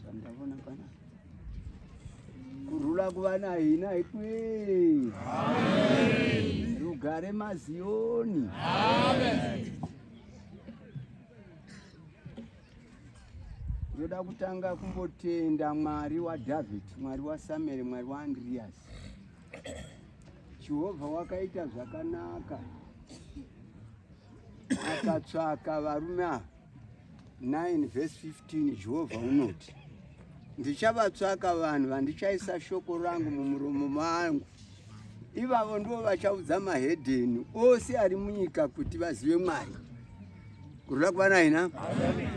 Sandavona kana kurula kuvana ina ikwe. Amen. Rugare mazioni. Amen. Ndoda kutanga kumbotenda Mwari wa David, Mwari wa Samuel, Mwari wa Andreas. Jehovha wakaita zvakanaka. Akatsvaka varume 9 verse 15. Jehovha unoti, ndichavatsvaka vanhu vandichaisa shoko rangu mumuromo mangu. Ivavo ndivo vachaudza mahedheni ose ari munyika kuti vazive Mwari. Kurula kuvana ina? Amen.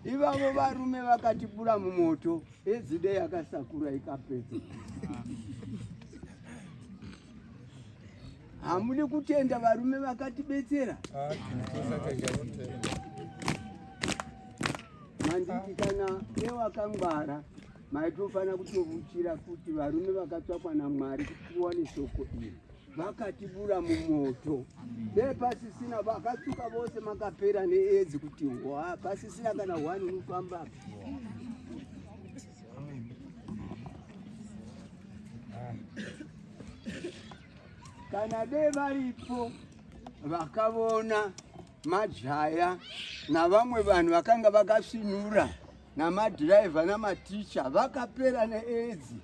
Ivavo varume vakatipura mumoto, ezide yakasakura ikapedza. Hamudi kutenda varume vakatibetsera? Manditi kana nevakangwara maitofana kutovuchira kuti varume vakatsvakwa naMwari kuti tiwane shoko iri vakatibura mumoto. Pasisina vakatsuka vose makapera needzi kuti pasisina kana hwani unofamba. Kana dei varipo vakavona majaya navamwe vanhu vakanga vakasvinura namadhiraivha namaticha vakapera needzi,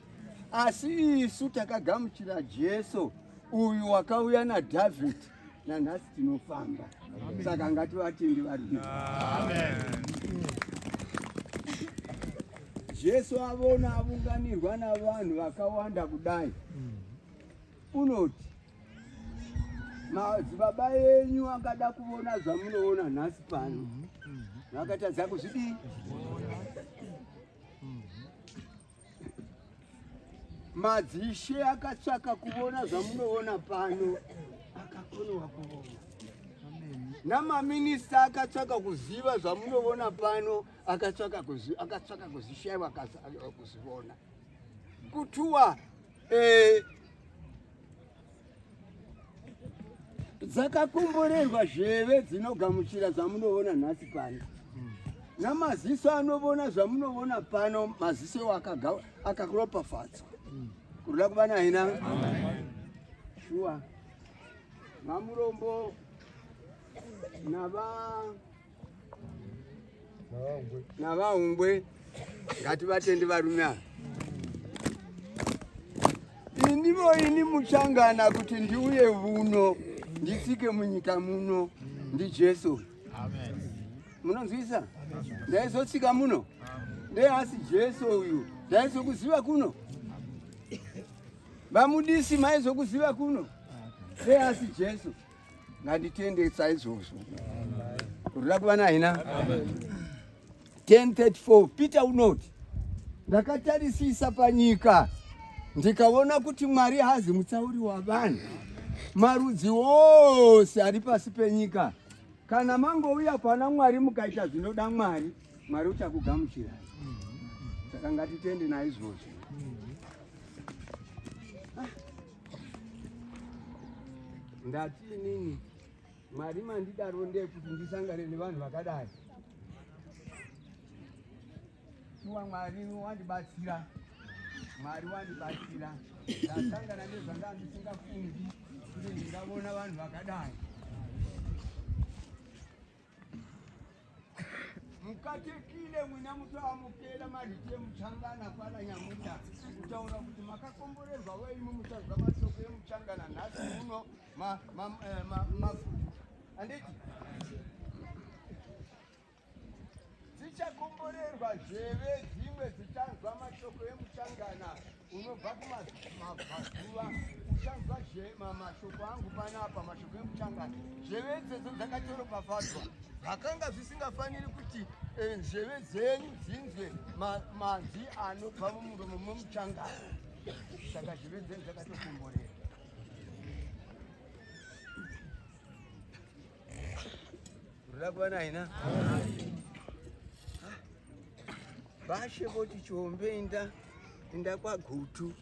asi isu takagamuchira Jesu uyu wakauya naDhavhidhi, nanhasi tinofamba. Saka ngativatendi varume. Amen. Jesu avona avunganirwa navanhu vakawanda kudai, unoti madzibaba enyu akada kuvona zvamunoona nhasi pano, vakatadza kuzvidii? Madzishe akatsvaka kuvona zvamunoona pano, akakonewa kuvona. Namaminista akatsvaka kuziva zvamunoona pano, akatsvaka kuzishaiwa kuzivona. Kutuwa dzakakomborerwa zheve dzinogamuchira zvamunoona nhasi pano. Namaziso anovona zvamunoona pano, maziso akaropafadzwa. Kurula kuvana ina? Shuwa. Mamurombo navaungwe ngativatendi varume ava. Ini muchangana kuti ndiuye vuno nditsike munyika muno ndiJesu. Amen. Munonzwisa? Ndaizotsika muno? Ndehasi Jesu uyu ndaizokuziva kuno? Vamudisi maizokuziva kuno? Ndehasi Jesu. Nganditende saizvozvo. Kurula kuvana ina? 10:34 Peter unoti, ndakatarisisa panyika ndikaona kuti Mwari hazi mutsauri wavanhu, marudzi wose ari pasi penyika. Kana mangouya pana Mwari mukaita zvinoda Mwari, Mwari uchakugamuchirai. Saka ngatitende naizvozvo. Ndati inini Mwari mandidaro ndekuti ndisangane nevanhu vakadai. Mwari wandibatsira. Mwari wandibatsira. Ndasangana nezvanga ndisingafungi kuti ndingavona vanhu vakadai. Mukatekile mwina mutaamukela marite muchangana pana nyamuta kutaura kuti makakomborerwa wenyu muchazwa mashoko emuchangana nhasi muno mafuta. Anditi dzichakomborerwa zheve dzimwe dzichanzwa mashoko emuchangana unobva kumabvazuva, uchanzwa mashoko angu panapa, mashoko emuchangana. Zheve idzodzo dzakatoropafadzwa. Zvakanga zvisingafaniri kuti zheve dzenyu dzinzwe manzi anobva mumuromo memuchangana. Saka zheve dzenyu dzakatokomborerwa. Kurula kuvana ina? Vashe voti chombe inda kwaGutu.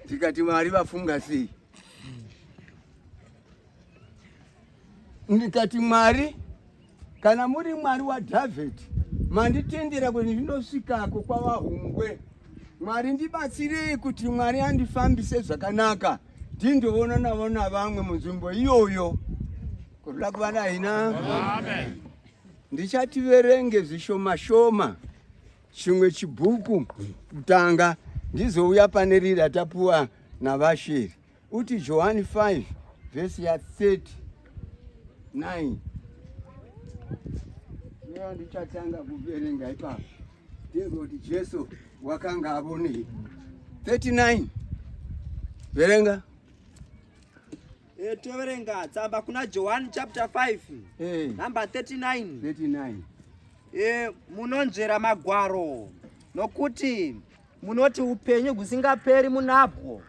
Tikati Mwari vafunga sei? ndikati Mwari, kana muri Mwari wa Dhavhidhi, manditendera kuti ndinosvikako kwavahungwe. Mwari ndibatsirei kuti Mwari andifambise zvakanaka, ndindoona navo navamwe munzvimbo iyoyo. Kurula kuvana ina. Amen. Ndichativerenge zvishoma-shoma chimwe chibhuku kutanga ndizouya pane riri ratapuwa navashiri. Uti Johani 5 vhesi ya 39. Leo ndichatanga kuverenga ipapo. Ndingoti Jesu wakanga avonei. 39. Verenga. Toverenga tsamba kuna John chapter 5 number 39. 39. Munonzvera magwaro nokuti munoti upenyu husingaperi munabwo.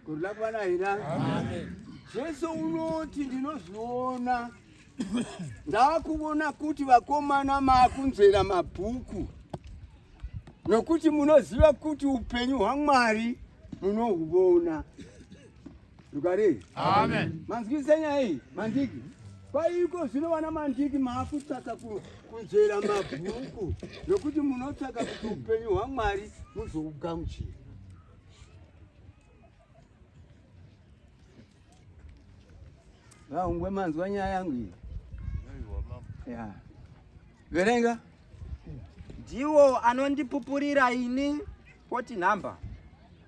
Kurula kuvana ina. Amen. Jesu unoti ndinozviona ndakuvona kuti vakomana makunzvera mabhuku nokuti munoziva kuti upenyu hwaMwari munohuvona. Rugare. Amen. Manzwisa nyaya iyi mandiki. Kwaiko zvino vana mandiki maakutsvaka kunzvera mabhuku nokuti munotsvaka kuti upenyu hwaMwari muzohugamuchira. Vahungwe manzwa nyaya yangu iyi. Ya. Verenga. Ndiwo anondipupurira ini 40 number.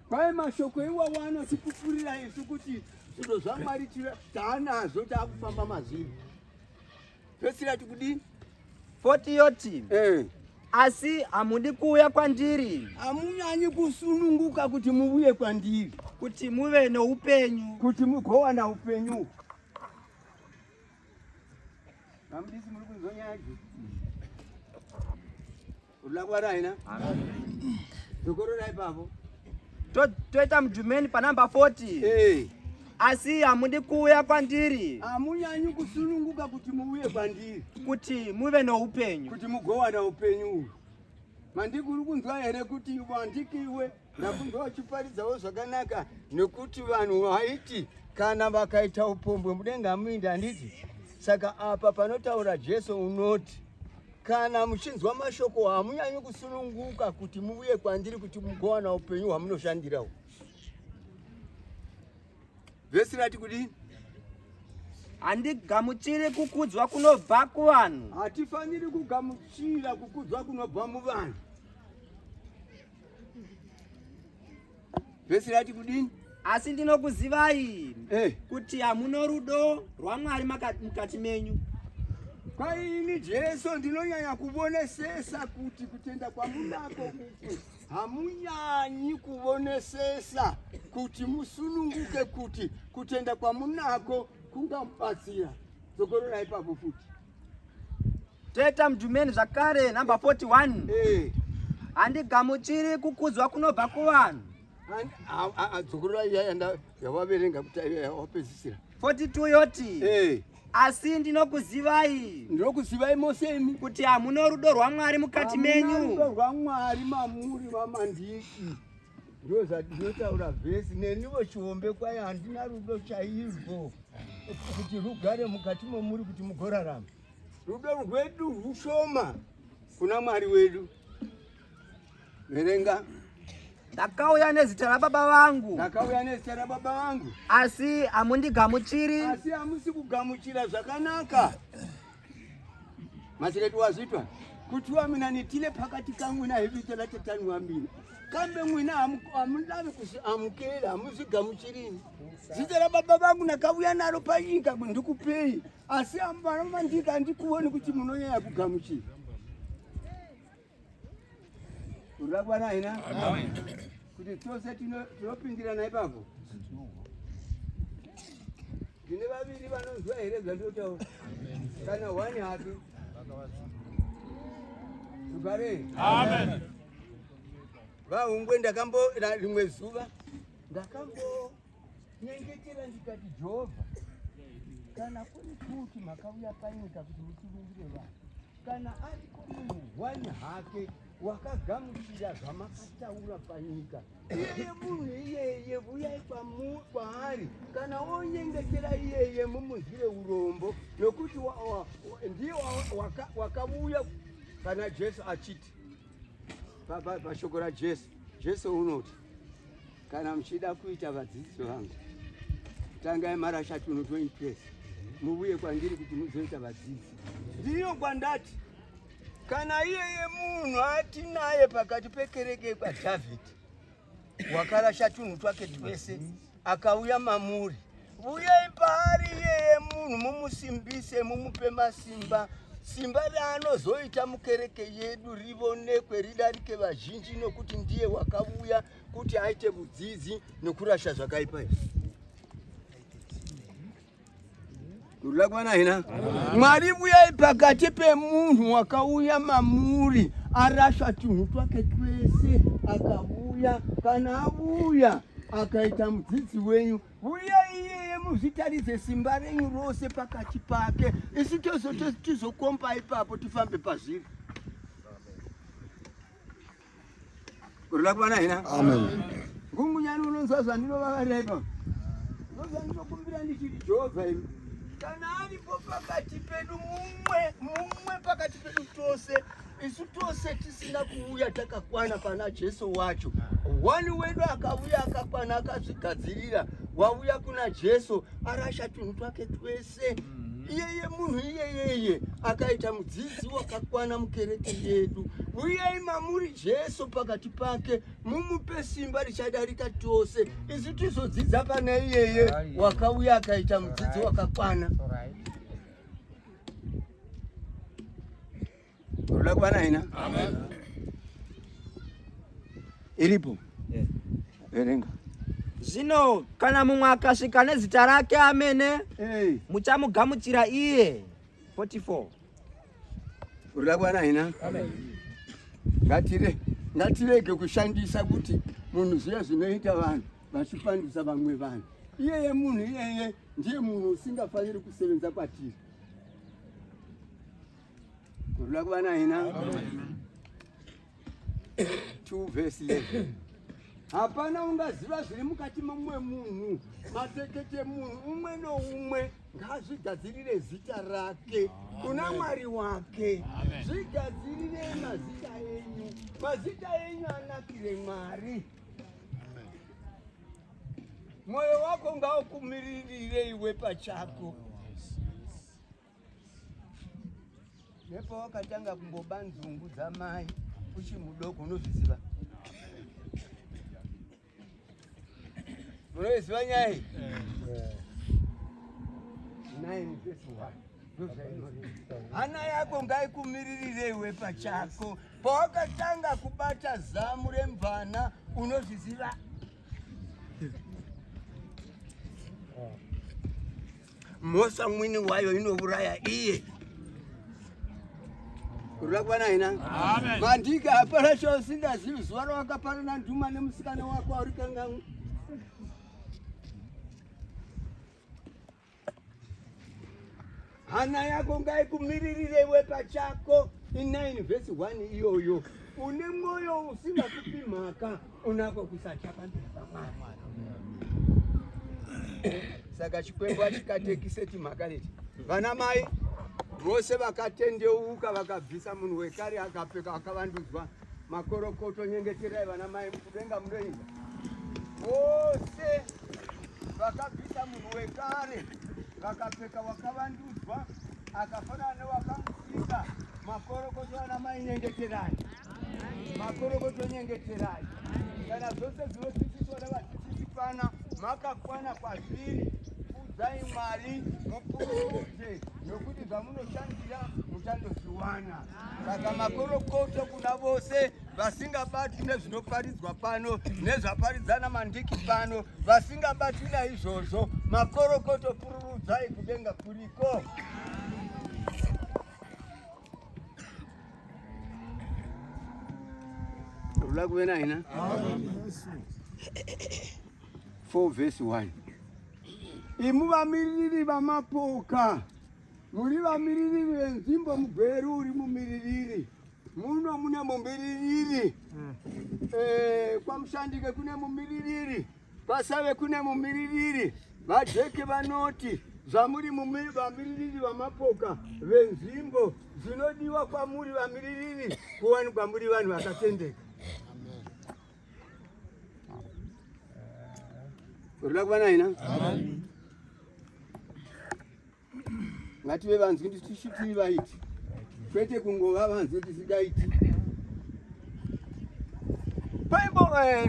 Kwai mashoko iwawo anotipupurira isu kuti zviro zvaMwari taanazo taakufamba mazviri. Pesira tikudini? 40 yoti. Asi hamudi kuuya kwandiri. Hamunyanyi kusununguka kuti muuye kwandiri. Kuti muve noupenyu. Kuti mugowana upenyu. Namudisi muri kunzwa nyaya idzi? Kurula kwara ina? Amen. Dokororai ipapo. Toita mudhumeni panamba 40. Asi hamudi kuuya kwandiri. Hamunyanyi kusununguka kuti muuye kwandiri. Kuti muve noupenyu. Kuti mugowana upenyu. Mandiki uri kunzwa here kuti wandiki iwe ndakunzwa uchiparidzawo zvakanaka nekuti vanhu vaiti kana vakaita upombwe mudenga hamuindi handiti. Saka apa panotaura Jesu unoti kana muchinzwa mashoko hamunyanyi kusununguka kuti muuye kwandiri kuti mugowana upenyu hwamunoshandirawo. Vhesi rati kudini? Handigamuchiri kukudzwa kunobva kuvanhu. Hatifaniri kugamuchira kukudzwa kunobva muvanhu. Vhesi rati kudini? Asi ndinokuzivai kuti hamuno rudo rwaMwari mukati menyu. Kwaini Jesu ndinonyanya kuvonesesa kuti kutenda kwamunako uku hamunyanyi kuvonesesa kuti musununguke kuti kutenda kwamunako kungamubatsira. Dzokororai ipapo futi. Toita mudhumeni zvakare number 41. Handigamuchiri kukudzwa kunobva kuvanhu. Dzokororai iyaya yavaverenga kuti yawapedzisira. 42 yoti. Asi ndinokuzivai. Ndinokuzivai mosemi kuti hamuno rudo rwaMwari mukati menyu. Rudo rwaMwari mamuri vamandiki. Ndiro zvandinotaura vhesi. Neniwo chiombe kwai handina rudo chaizvo kuti rugare mukati momuri kuti mugorarama. Rudo rwedu rushoma kuna Mwari wedu. Verenga. Ndakauya nezita rababa vangu. Ndakauya nezita rababa vangu. Asi hamundigamuchiri. Asi hamusi kugamuchira zvakanaka. Masiretu wazvitwa kuti wamina nitile pakati kamwe nahivito latetani wambiri. Kambe mwina hamudavi kuziamukela hamuzigamuchirini. Zita rababa vangu nakauya naro panyika ndikupei. Asi amandika handikuoni kuti munonyanya kugamuchira. Urabwana ina? Amen. Kuti tose tinopindirana ipapo. Ndine vaviri vanonzwa here zvandotaura. Kana wani hake. Tugare. Amen. Vahungwe rimwe zuva ndakambo nyengetera ndikati Jehovha, kana kuri kuti makauya panyika kuti musunungure vanhu, kana ariko munhu wani hake wakagamuchira zvamakataura panyika. Iyeye munhu iyeye uyai kwaari kana onyengetera iyeye mumuzvire urombo, nokuti ndiye wakauya kana Jesu achiti pashoko raJesu. Jesu unoti kana muchida kuita vadzidzisi vangu, tangai marashatunhu 20 pesi mubuye kwandiri kuti muzoita vadzidzisi. Ndiyo kwandati kana iyeye munhu atinaye pakati pekereke kwaDhavhidhi wakarasha tunhu twake twese akauya mamuri, uyai paari iyeye munhu mumusimbise, mumupe masimba, simba raanozoita mukereke yedu rivonekwe ridarike vazhinji, nokuti ndiye wakauya kuti aite budzidzi nokurasha zvakaipa izvi. Kurula kwana hina Mwari uyai pakati pemunhu wakauya mamuri arasha tunhu twake twese akauya, kana abuya akaita mudzidzi wenyu, uyai iyeye muzvitaridze simba renyu rose pakati pake, isi tizokomba ipapo tifambe pazviri. Kurula kwana hina amen. Ngumunyani unonzwa zvandinovavarira ipapo, ndozvandinokumbira ndichiti Jehovha imi kana aripo pakati pedu mumwe pakati pedu tose, isu tose tisina kuuya takakwana pana Jesu wacho. Wani wedu akauya akakwana akazvigadzirira, wauya kuna Jesu arasha tunhu twake twese. Iyeye munhu iyeye akaita mudzidzi wakakwana mukereke yedu. Uyai mamuri Jesu pakati pake, mumupe simba richadarika tose, isu tizodzidza pana iyeye wakauya akaita mudzidzi wakakwana. Kurula kwana ina amen. Iripo erenga. Zvino kana mumwe akasvika nezita rake amene, muchamugamuchira iye. 44. Kurula kwana ina amen. Ngatirege kushandisa kuti munhu zviya zvinoita vanhu vachipandisa vamwe vanhu. Iyeye munhu iyeye ndiye munhu usingafaniri kusevenza kwatiri. Kurula kwana ina amen. 2 verse 11. Hapana ungaziva zviri mukati momwe munhu, matekete munhu umwe noumwe ngazvigadzirire zita rake kuna Mwari wake. Zvigadzirire mazita enyu, mazita enyu anakire Mwari. Moyo wako ngaukumiririre iwe pachako. Nepo wakatanga kungoba nzungu dzamai uchi mudoko, unozviziva? Unoziva nyaya iyi? 9 verse 1. Hana yako ngaikumiririre iwe pachako. Pawakatanga kubata zamu remvana, unozviziva? Mhosva mwini wayo inouraya iye. Kurula kwana ina amen. Mandika hapana chausingazivi zuva rawakapanana nduma nemusikana wako auri kangangu. Hana yako ngaikumiririre iwe pachako. 9 verse 1 iyoyo. Une mwoyo usingakupi mhaka, unako kusachapa mberi paMwari. Saka chikwembo chikatekise timhaka leti. Vana mai vose vakatendeuka vakabvisa munhu wekare akapfeka akavandudzwa makorokoto, nyengeterai vana mai mukudenga munoinga. Vose vakabvisa munhu wekare vakapfeka wakavandudzwa akafanana newakamusika. Makorokoto vana mai nyengeterai, makorokoto nyengeterai. Kana zvose zvinodzidziswa navadzidzisi pana makakwana kwazviri, udzai Mwari mupururudze, nokuti zvamunoshandira muchandozviwana. Saka makorokoto kuna vose vasingabatwi nezvinoparidzwa pano nezvaparidzana mandiki pano, vasingabatwi naizvozvo, makorokoto pururudzai kudenga kuriko. Kurula kuwena ina 4 verse 1. Imu vamiririri vamapoka, muri vamiririri venzimbo, mugweru uri mumiririri. muno mune mumiririri kwa Mushandike kune mumiririri, Pasave kune mumiririri, vajeke vanoti zvamuri vamiririri vamapoka venzvimbo zvinodiwa kwamuri vamiririri kuwanikwa muri vanhu vakatendeka. Urila kuvana ina? Ngative vanzwi tiri vaiti, kwete kungova vanzwi tisingaiti.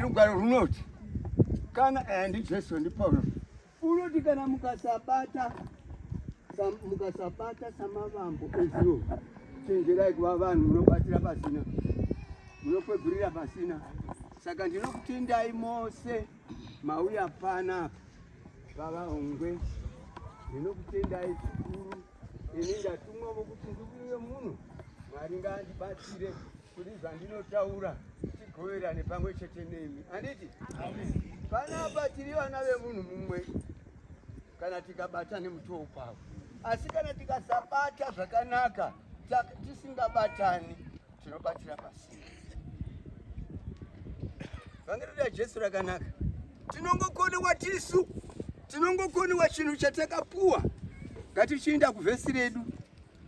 Rugwaro runoti kana ndiJesu ndiPaulo unoti kana mukasabata samavambo ezuro, chenjerai kuva vanhu munobatira pasina, munokwegurira pasina. Saka ndinokutendai mose mauya panapa vavaongwe, ndinokutendai zvikuru. Ini ndatumwa vokuti ndikuye munhu Mwari ngaandibatsire kuti zvandinotaura tigoverane pamwe chete nemi. Handiti? Panapa tiri vana vemunhu mumwe kana tikabata nemutoo pavo, asi kana tikasabata zvakanaka tisingabatani tinobatira pasina. Vhangeri raJesu rakanaka. Tinongokonewa tisu, tinongokonewa chinhu chatakapuwa. Ngatichienda kuvhesi redu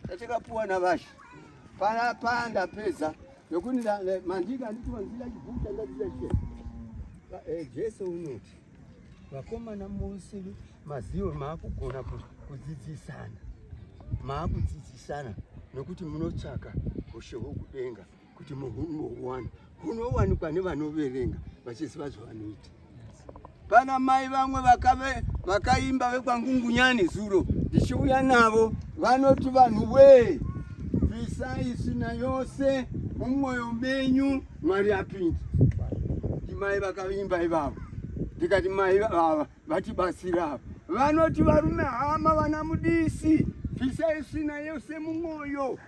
chatakapuwa navasha. Panapa ndapedza nokuti Mandika handiti vanzira chibhuku chandadzidzachena. Jesu unoti vakomana mose mazivo maakugona kudzidzisana nokuti munotsvaka ushe hwokudenga kuti muhuwane hunowanikwa nevanoverenga vachiziva zvavanoita. Pana mai vamwe vakaimba vekwangungunyani zuro ndichiuya navo, vanoti vanhu we bvisai isina yose mumwoyo menyu Mwari apinde. Mai vakaimba ivavo, ndikati mai ava vatibatsira. Vanoti varume hama vana mudisi, bvisai isina yose mumwoyo.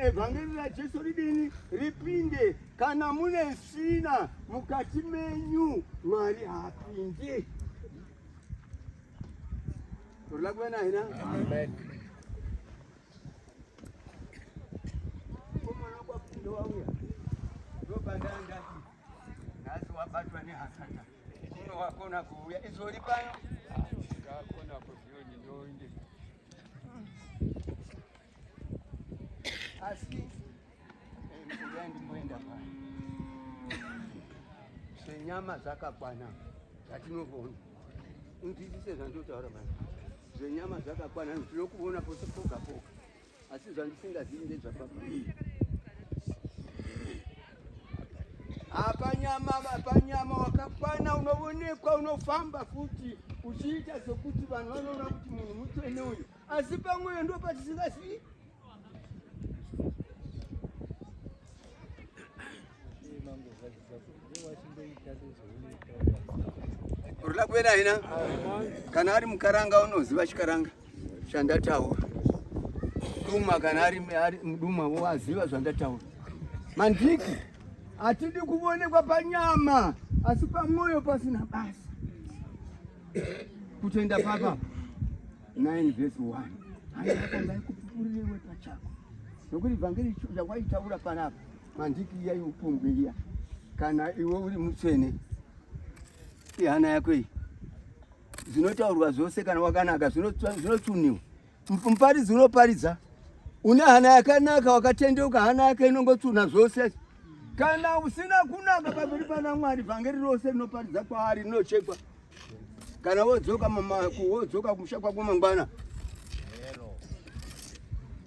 Evhangeri raJesu ridini ripinde. Kana mune sina mukati menyu Mwari haapinde. Urila kuva naina? Amen. Komana kwapinde wauya ndopandandati nhasi wabatwa nehasata kuno wakona kuuya izori pano ngakona kuziyoni ndoinde asi ndikuya ndimboenda pano senyama dzakakwana dzatinovona undizise zvandotaura mani zvenyama dzakakwana ndinokuona pose poga poga asi zvandisingazivi ndezvapapii. Apanyama wakakwana unoonekwa, unofamba futi uchiita sokuti vanhu vanoona kuti munhu mutsvene uyu, asi pamweyo ndo patisingazivi. Urila kuenda ina? Kana ari mukaranga unoziva chikaranga chandataura. Duma kana ari muduma waziva zvandataura. Mandiki hatidi kuonekwa panyama asi pamwoyo pasina basa. Kutoenda papa 9:1 hayakonga kupupuriwe pachako nokuti vhangeri chakwaitaura panapa Mandiki iya upungu iya kana iwe uri mutsvene ihana yako iyi zvinotaurwa zvose kana wakanaka zvinotuniwa. Muparidzi unoparidza une hana yakanaka wakatendeuka, hana yake inongotsuna zvose. Kana usina kunaka pamberi pana Mwari vhangeri rose rinoparidza kwaari rinochekwa. Kana wodzoka kumusha kwako mangwana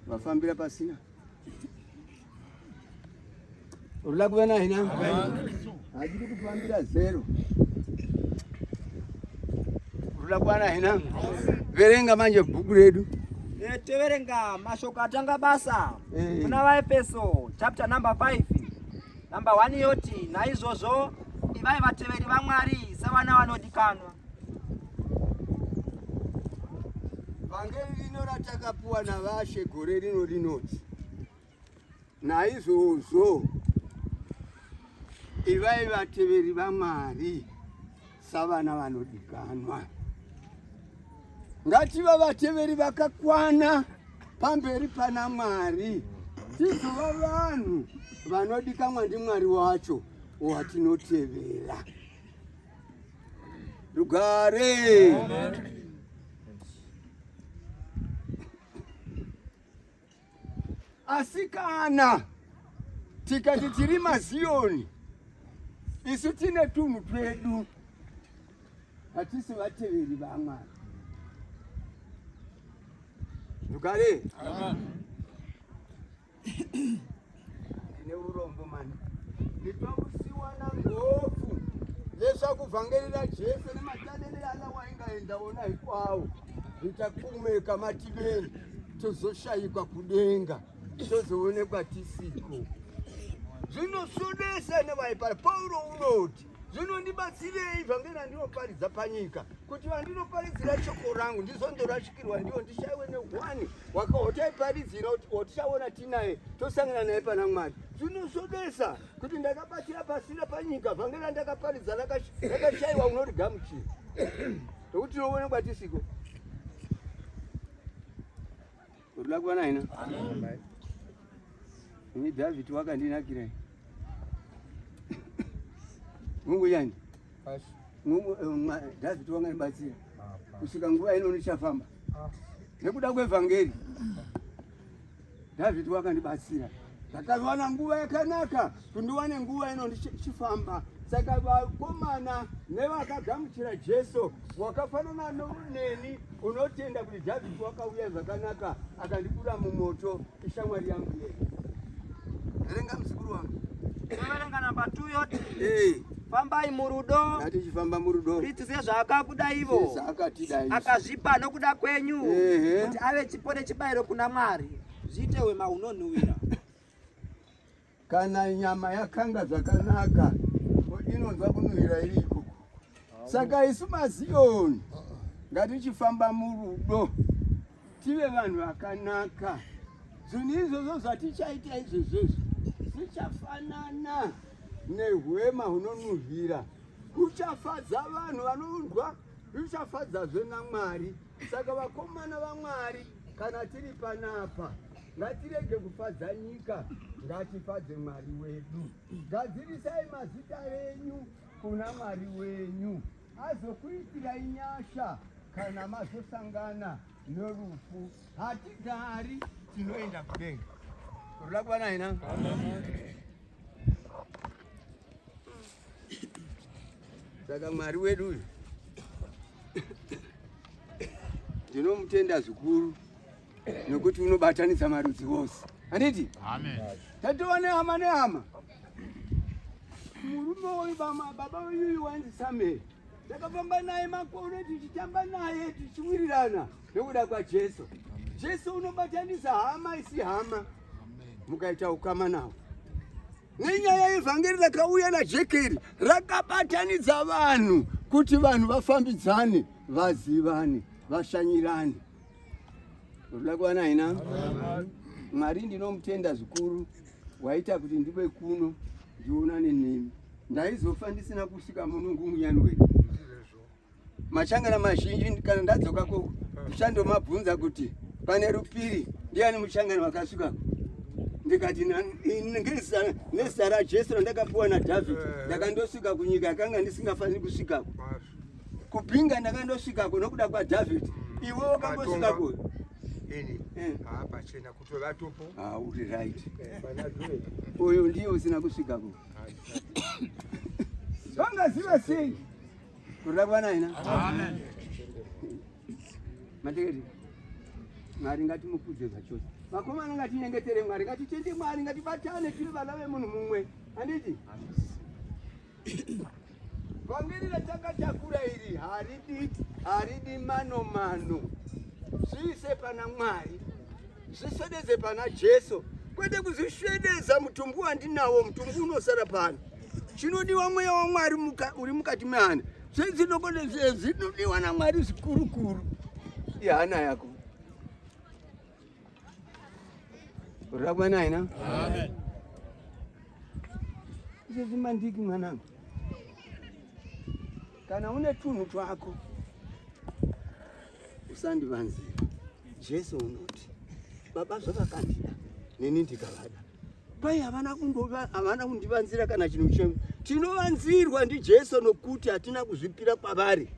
vafambira pasina. Urila kuva naina? Hadiri kufambira zero. Urila kuva naina? Verenga manje bhuku redu. Teverenga mashoko atanga basa kuna vaEfeso chapter number 5 number 1 yoti naizvozvo ivai vateveri vaMwari savana vanodikanwa. Vhangeri rino ratakapuwa navashe gore rino rinoti naizvozvo ivai vateveri vaMwari savana vanodikanwa. Ngativa vateveri vakakwana pamberi pana Mwari tizuva vanhu vanodikanwa ndiMwari wacho watinotevera. Rugare. Asi kana tikati tiri maZioni, isu tine tunhu twedu, hatisi vateveri vaMwari. Rugare. Ndine urombo mani, nditokusiwana ngofu leswakuvhangerera Jesu nematandendere ala waingaenda wona ikwawo, zvitakumeka mativeni tozoshayikwa kudenga, tozoonekwa tisiko. Zvinosudisa nevaipara. Paulo unoti zvinondibatsirei vhangeri randinoparidza panyika, kuti vandinoparidzira shoko rangu ndizondorashikirwa ndiwo, ndishayiwe nehwani wakahotaiparidzira otichaona tinaye tosangana naye pana Mwari. Zvinosudisa kuti ndakabatira pasina panyika, vhangeri randakaparidza rakashayiwa unorigamuchira, nokuti tinoonekwa tisiko. Urikuda kuona ina? Ini David wakandinakirai. Mungu yani? Mungu David wakandibatsira. Kusvika nguva ino ndichafamba. Nekuda kwevhangeri. David wakandibatsira. Ndakawana nguva yakanaka, kundiwane nguva ino ndichifamba. Saka vakomana nevakagamuchira Jesu wakafanana neni unotenda kuti David wakauya zvakanaka akandibuda mumoto, ishamwari yangu yeye. Erenga muzukuru wangu. Erenga namba 2 yoti. Fambai murudo. Ngatichifamba murudo. Tiziye zvaakakuda ivo. Zvakatida izvo. Akazvipa nokuda kwenyu. Kuti ave chipo nechibayiro kuna Mwari. Zviite wema unonhuhwira. Kana nyama yakanga zvakanaka, inonzwa kunhuhwira iri ikoko. Saka isu maZioni ngatichifamba murudo, tive vanhu vakanaka. Zvinhu izvozvo zvatichaita izvozvo zvichafanana nehwema hunonhuhwira, huchafadza vanhu vanondwa, huchafadzazve naMwari. Saka vakomana vaMwari, kana tiri panapa, ngatirege kufadza nyika, ngatifadze Mwari wedu. Gadzirisai mazita enyu kuna Mwari wenyu, azokuitirai nyasha kana mazosangana norufu. Hatigari, tinoenda kudenga. Urikuda kuona ina? Saka Mwari wedu uyu ndinomutenda zvikuru, nokuti unobatanidza marudzi wose. Handiti? Amen. Tatova nehama nehama. Murume uyu baba uyu wandisamehe. Takafamba naye makore tichitamba naye tichiwirirana nokuda kwaJesu. Jesu unobatanidza hama isi hama, mukaita ukama nawo. Nenyaya yevhangeri rakauya naJekeri rakabatanidza vanhu kuti vanhu vafambidzane, vazivane, vashanyirane. Urikuda kuona ina? Mwari ndinomutenda zvikuru, waita kuti ndibe kuno ndionane nemi. Ndaizofa ndisina kusvika munungu munyani wedu. Machangana mazhinji kana ndadzokako ndichandomabvunza kuti pane rupiri ndiani muchangani wakasvikako. Ndikati nezita raJesu randakapiwa naDhavhidhi ndakandosvika kunyika yakanga ndisingafaniri kusvikako. Kupinga ndakandosvikako nokuda kwaDhavhidhi. Iwe wakambosvikako? Ini pachena kuti vatopo. Uri right. Uyu ndiye usina kusvikako. Vangaziva sei? Urikuda kuona ina? Amen. Mateketi, Mwari ngatimukudze zvachose. Vakomana ngatinyengetere Mwari, ngatitende Mwari, ngatibatane tiri vana vemunhu mumwe. Handiti? Vhangeri ratakatakura iri haridi mano. Zviise pana Mwari, zviswedeze pana Jesu, kwete kuzviswedeza mutumbu wandinawo, mutumbu unosara pano. Chinodiwa mweya waMwari uri mukati mehana. Zvinodiwa naMwari zvikurukuru ihana yako. Urikuda kuona ina? Amen. Izvezvi mandiki mwanangu, kana une tunhu twako usandivanzira. Jesu unoti, Baba zvavakandida nini ndikavada pai havana kundivanzira kana chinhu chemwe. Tinovanzirwa ndiJesu nokuti hatina kuzvipira kwavari.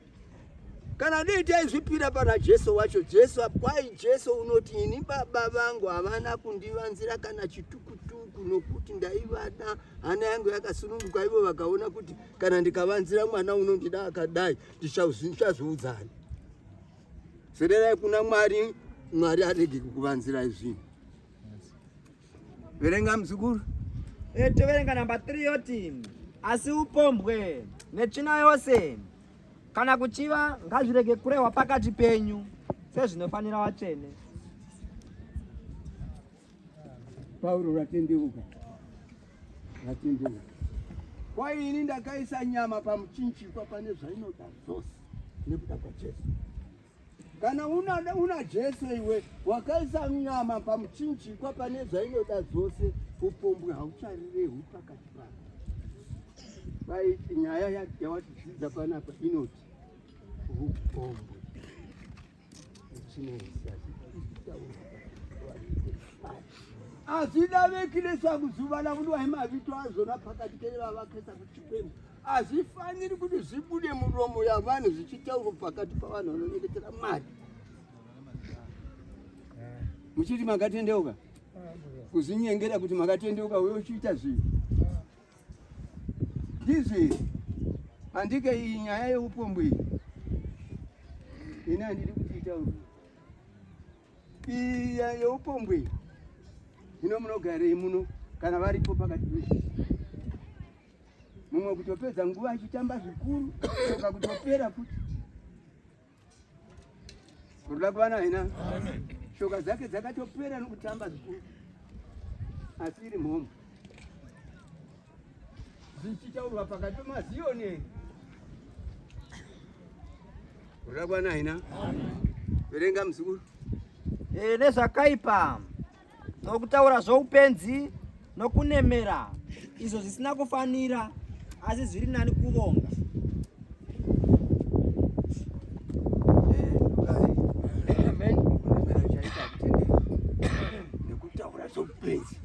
Kana dei taizvipira pana Jesu wacho, Jesu unoti ini baba vangu havana kundivanzira kana chitukutuku nokuti ndaivada hana yangu yakasununguka. Ivo vakaona kuti kana ndikavanzira mwana unondida akadai ndichazoudzani. Sererai kuna Mwari, Mwari arege kukuvanzira izvi. Verenga muzukuru. Toverenga namba 3 yoti asi upombwe netsvina yose kana kuchiva ngazvirege kurehwa pakati penyu sezvinofanira vatsvene. Paulo ratendeuka. Kwa ini ndakaisa nyama pamuchinjikwa pane zvainoda zvose nekuda kwaJesu. Kana una Jesu iwe wakaisa nyama pamuchinjikwa pane zvainoda zvose, upombwe haucharirehwi pakati pako. Bai nyaya yawatidzidza panapa inoti upombwe. Azvidavekile sakuzuva nakuti waimavito azvona pakati pevavakesa kuchikwembu. Hazvifaniri kuti zvibude muromo yavanhu zvichitaurwa pakati pavanhu vanonyengetera Mwari. Muchiti makatendeuka? Kuzinyengera kuti makatendeuka wewe uchiita zvinhu. Ndizvi handike iyi nyaya yeupombwe ine handidi kuchiitaurwa. Iyi yeupombwe hino munogarei muno kana varipo pakati penyu. Mumwe kutopedza nguva achitamba zvikuru toka kutopera futi. Kurula kwana ina shoka dzake dzakatopera nokutamba zvikuru. Asi iri mhomho. Zvichitaurwa pakati pemaziyoni. Kurula kwana ina. Verenga muzukuru. Nezvakaipa nokutaura zvoupenzi nokunemera izvo zvisina kufanira asi zviri nani kuvonga. Nekutaura zvoupenzi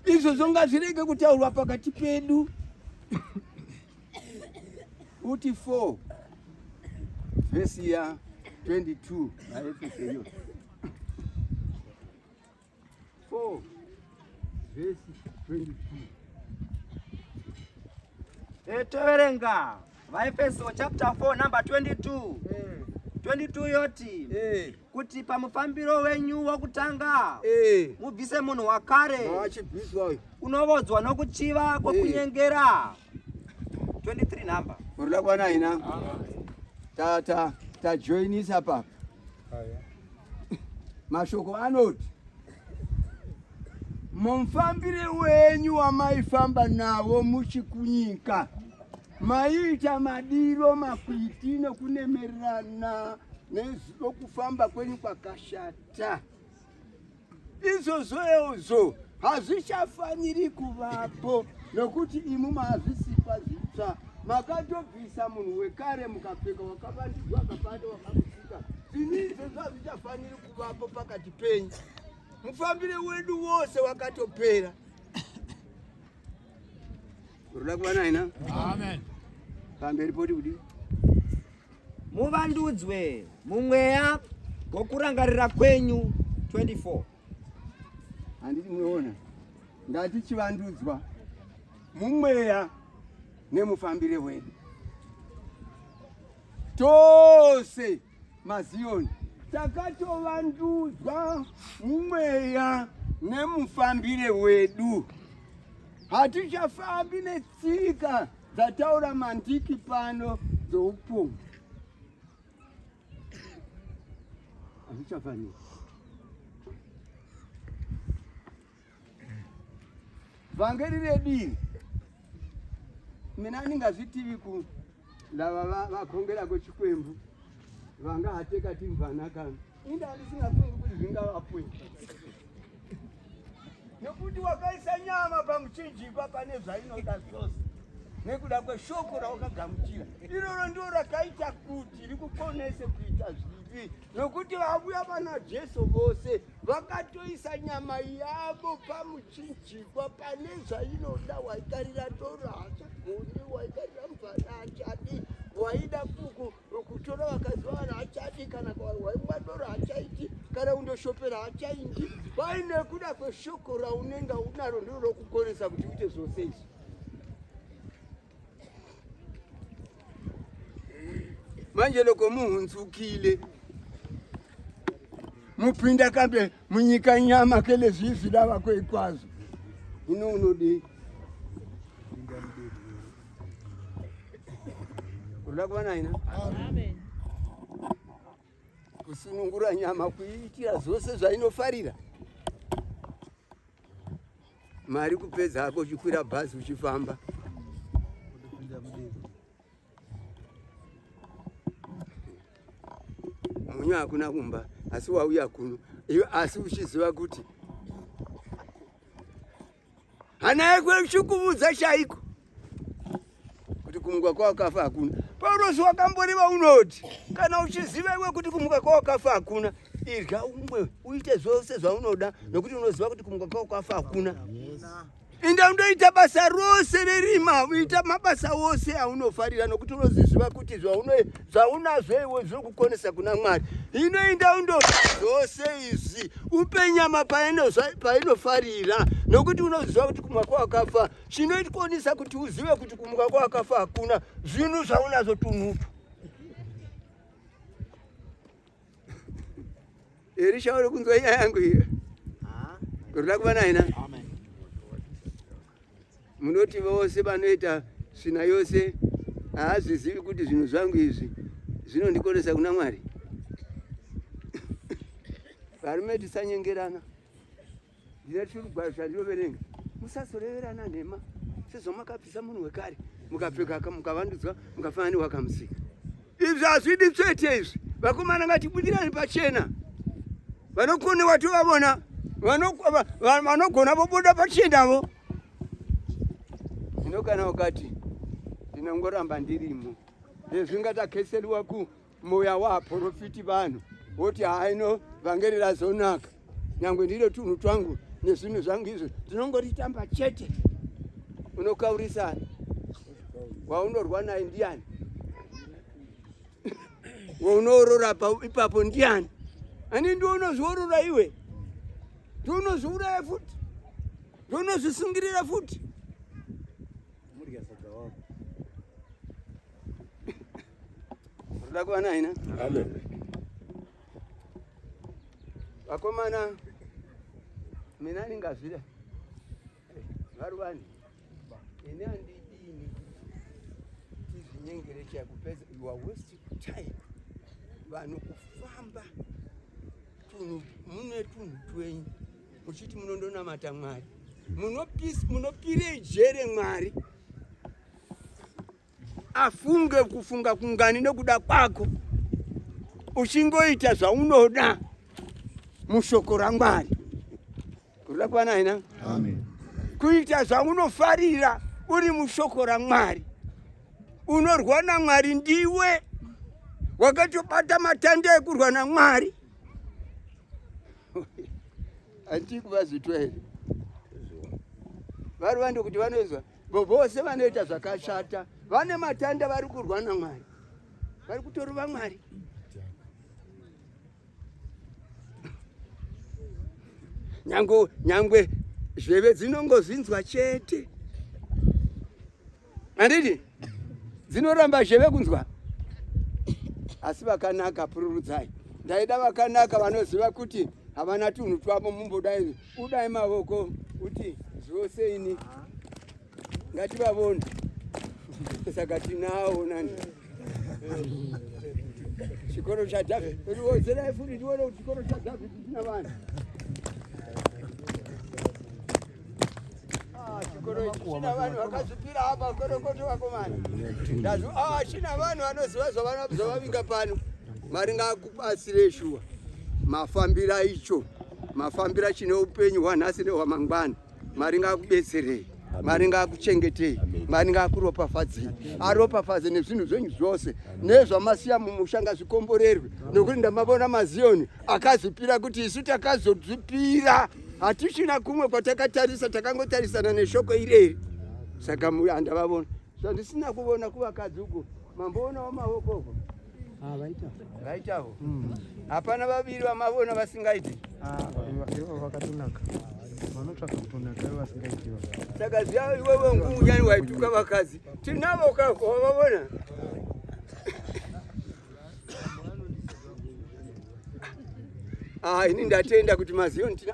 izvo zvonga zvirege kutaurwa pakati pedu. Uti 4 vhesi ya 22 naEfeso 4 vhesi 22. Toverenga vaEfeso chapter 4 number 22. 22 yoti kuti pamufambiro wenyu wokutanga mubvise munhu wakare unovodzwa nokuchiva kwekunyengera. 23 number. Kurula kwana ina. Tajoinisa papa. Mashoko anoti mumfambire wenyu wamaifamba nawo muchikunyika maita madiro makwiti nekunemerana nezokufamba kwenyu kwakashata. Izvozvo hazvichafaniri kuvapo nokuti imu mazvisipa zvitsva. Makatobvisa munhu wekare mukapfeka wakavandidzwa akapanda wakamutsika. Zvinizvo hazvichafaniri kuvapo pakati penyu. Mufambire wedu wose wakatopera. Kurula kwana ina. Amen. Pamberi poti kudi muvandudzwe mumweya wokurangarira kwenyu. 24. handiti munoona ngatichivandudzwa mumweya nemufambire wedu tose maziyoni takatovandudzwa mumweya nemufambire wedu. Hatichafambi netsika dzataura mandiki pano dzoupombwe. Hatichafaniri. Vhangeri rediri mina ndingazvitivi lava vakongera kwechikwembu vanga hateka timvanakana inda ndisingafungi kuti zvingavapoe nokuti wakaisa nyama pamuchinjikwa pane zvainoda zvose nekuda kweshoko rawakagamuchira iroro ndo rakaita kuti kukonese kuita zvivi, nokuti vauya vana Jesu vose vakatoisa nyama yavo pamuchinjikwa pane zvainoda. Waitarira toro hachagoni, waitarira mufana hachadi, waida kutora vakazi vavana hachadi, kana waimwa doro hachaiti, kana undoshopera hachaindi. Vaine kuda kweshoko raunenga unaro ndiro rokukonesa kuti uite zvose izvi. Manje loko muhunzukile mupinda kambe munyika nyama kele zvizvidava kwekwazo, ino unodei kuda kuva ina kusunungura nyama kuiitira zvose zvainofarira. Mari kupedza hako uchikwira bhazi uchifamba. Munyu hakuna kumba, asi wauya kuno, asi uchiziva kuti hana yekwe uchikuvudza chaiko kuti kumuka kwawakafa hakuna. Paurosi wakamboriva unoti kana uchiziva iwe kuti kumuka kwawakafa hakuna, irya umwe uite zvose zvaunoda, nokuti unoziva kuti kumuka kwawakafa hakuna. Inda undoita basa rose rerima, uita mabasa wose aunofarira, nokuti unoziva kuti zvaunazvo iwe zviri kukonesa kuna Mwari. Ino inda undo zvose izvi upe nyama painofarira, nokuti unoziva kuti kumuka kwawakafa. Chinokonesa kuti uzive kuti kumuka kwawakafa hakuna zvinhu zvaunazvo tunutu. Erishauri kunzwa nyaya yangu hiyo. Kuruda kuva naina. Munoti vose vanoita svina yose haazvizivi kuti zvinhu zvangu izvi zvinondikonesa kuna Mwari. Varume tisanyengerana. Ndine chirugwaro chandinoverenga. Musazoreverana nhema sezvamakapisa munhu wekare, mukapfeka mukavandudzwa mukafanana wakamusika. Izvi hazvidi tsvete izvi. Vakomana ngatibudirani pachena. Vanokone watovavona, vanogona vobuda pachenavo. Kana wakati ndinongoramba ndirimo zvingatakeseriwa kumoya waaprofiti vanhu voti haino vhangeri razonaka, nyangwe ndiro tunhu twangu nezvinhu zvangu izvo ndinongoritamba chete. Unokaurisana, waunorwa naye ndiani? Waunoorora ipapo ndiani? Ani ndiwe unozviorora iwe, ndiwe unozviuraya futi, ndiwe unozvisungirira futi. Kuda ina? Amen. Vakomana mina ningazvida varwani ine handidini tizvinyengere chakupedza. You are wasting time. Vanhu kufamba mune tunhu twenyu muchiti munondonamata Mwari, munopire jere Mwari afunge kufunga kungani nekuda kwako, uchingoita zvaunoda mushoko raMwari. Kuda kuva naina? Amen. Kuita zvaunofarira uri mushoko raMwari. Unorwa naMwari ndiwe wakatobata matanda ekurwa naMwari. Handiti kuvazitwa here. Vari vanhu kuti vanozwa vose vanoita zvakashata vane matanda vari kurwa naMwari, vari kutorova Mwari. Nyangwe zveve dzinongozinzwa chete, handiti dzinoramba zveve kunzwa, asi vakanaka pururudzai. Ndaida vakanaka vanoziva kuti havana tunhu twavo mumbodai, udai mavoko kuti zvose ini ngativavone. Saka tinawo nani chikoro cha David, ndiwozera futi ndione kuti chikoro cha David tina vanhu. Chikoro china vanhu vakazvipira apa korokoto vakomana. China vanhu vanoziva zvavanozovavinga pano. Mwari ngaakupasire shuwa mafambira icho, mafambira chine upenyu hwanhasi nehwamangwana. Mwari ngaakubetserei. Mwari ngakuchengetei, Mwari ngakuropafadzei, aropafadze nezvinhu zvenyu zvose, nezvamasiya mumushanga zvikomborerwe, nokuti ndamabona mazioni akazvipira kuti isu takazozvipira, hatichina kumwe kwatakatarisa, takangotarisana neshoko ireri. Saka handavavona zvandisina kuvona kuvakadzi uko, mamboonawo maoko uko vaitavo, hapana vaviri vamavona vasingaiti, vakatonaka vanotsvaka kutonaka vasingaitiwa. saka ziya iwewe ngunyani waituka vakadzi tinavo wavavona. Ini ndatenda kuti mazioni tina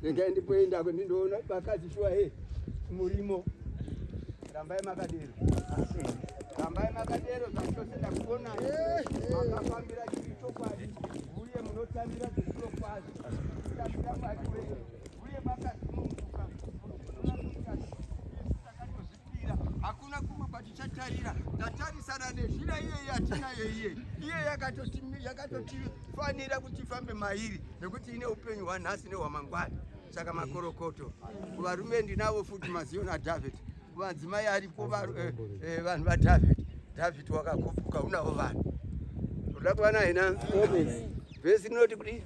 regai ndipoenda ndindoona vakadzi shuwa murimo. Rambai makadero, rambai makadero, zvachosenda kuona makafambira chirichokwadi uye munotambira zvezvirokwadi, kutambira Mwari wenyu uye makasununguka takatozvipira, hakuna kumwe kwatichatarira, tatarisana nezvira iyeye yatinayo iye yakatotifanira kuti tifambe mairi nekuti ine upenyu hwanhasi nehwamangwani. Saka makorokoto kuvarume ndinavo futi mazioni aDhavhidhi, madzimai aripo vanhu vaDhavhidhi wakakufuka unavo vanhu. Unoda kuwana hina vhesi rinoti kuti